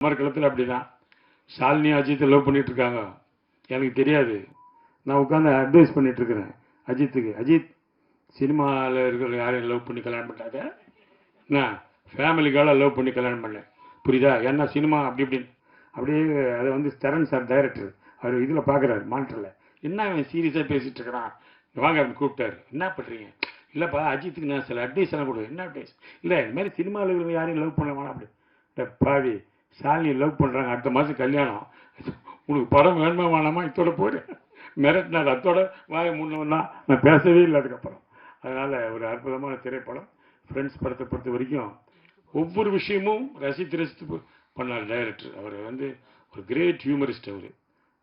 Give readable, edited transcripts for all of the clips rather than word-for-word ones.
அமர்க்களத்தில் அப்படி தான். ஷாலினி அஜித்தை லவ் பண்ணிட்டு இருக்காங்க, எனக்கு தெரியாது. நான் உட்காந்து அட்வைஸ் பண்ணிட்டு இருக்கிறேன் அஜித்துக்கு. அஜித், சினிமாவில் இருக்கிற யாரையும் லவ் பண்ணி கல்யாணம் பண்ணாத, நான் ஃபேமிலிக்காக லவ் பண்ணி கல்யாணம் பண்ணேன், புரியுதா? ஏன்னா சினிமா அப்படி இப்படின்னு அப்படியே அதை வந்து தரன் சார் டைரக்டர் அவர் இதில் பார்க்குறாரு மானிட்டரில். என்ன அவன் சீரியஸாக பேசிகிட்டு இருக்கிறான், வாங்க அப்படின்னு கூப்பிட்டாரு. என்ன பண்ணுறீங்க? இல்லைப்பா அஜித்துக்கு நான் சில அட்வைஸ் எல்லாம் கொடு. என்ன அட்வைஸ்? இல்லை இந்த மாதிரி சினிமாவில் இருக்கிற யாரையும் லவ் பண்ண வேணாம் அப்படி. பாவி, ஷாலினி லவ் பண்ணுறாங்க, அடுத்த மாதம் கல்யாணம், உனக்கு படம் வேணுமா வேணாமா, இதோட போயிடு மிரட்டினார். அதோட வாய முன்னவன்னா நான் பேசவே இல்லை அதுக்கப்புறம். அதனால் ஒரு அற்புதமான திரைப்படம். ஃப்ரெண்ட்ஸ் படத்தை பொறுத்த வரைக்கும் ஒவ்வொரு விஷயமும் ரசித்து ரசித்து பண்ணார் டைரக்டர். அவர் வந்து ஒரு கிரேட் ஹியூமரிஸ்ட்.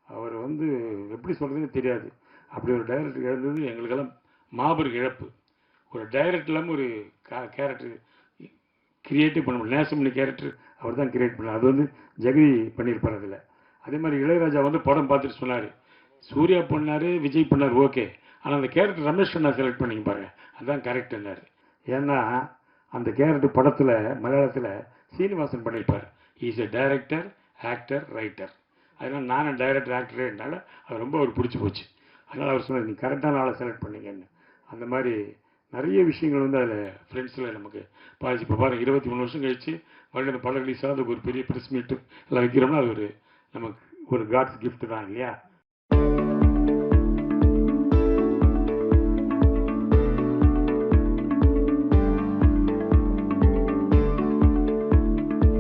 அவர் வந்து எப்படி சொல்கிறதுன்னு தெரியாது. அப்படி ஒரு டைரக்டர் இழந்தது எங்களுக்கெல்லாம் மாபெரும் இழப்பு. ஒரு டைரக்டர் இல்லாமல் ஒரு கேரக்டர் கிரியேட்டிவ் பண்ண முடியும். நேசமணி கேரக்டர் அவர் தான் கிரியேட் பண்ணார். அது வந்து ஜெகதி பண்ணியிருப்பார் அதில். அதே மாதிரி இளையராஜா வந்து படம் பார்த்துட்டு சொன்னார், சூர்யா பண்ணார், விஜய் பண்ணார், ஓகே, ஆனால் அந்த கேரக்டர் ரமேஷ் கண்ணா செலக்ட் பண்ணிங்க பாருங்க, அதுதான் கரெக்டுன்னாரு. ஏன்னா அந்த கேரக்டர் படத்தில் மலையாளத்தில் சீனிவாசன் பண்ணியிருப்பார். Is a director, actor, writer. அதனால் நானும் டைரக்டர் ஆக்டர்னால அது ரொம்ப அவர் பிடிச்சி போச்சு. அதனால் அவர் சொன்னார், நீங்கள் கரெக்டான ஆளை செலக்ட் பண்ணீங்கன்னு. அந்த மாதிரி நிறைய விஷயங்கள் வந்து அதில் ஃப்ரெண்ட்ஸில் நமக்கு பாதிச்சு. இப்போ பாருங்கள், 23 வருஷம் கழிச்சு மறுபடியும் படம் ரிலீஸ் ஆகுது, ஒரு பெரிய ப்ரெஸ் மீட்டு எல்லாம் வைக்கிறோம்னா அது ஒரு நமக்கு ஒரு காட்ஸ் கிஃப்ட் தான் இல்லையா?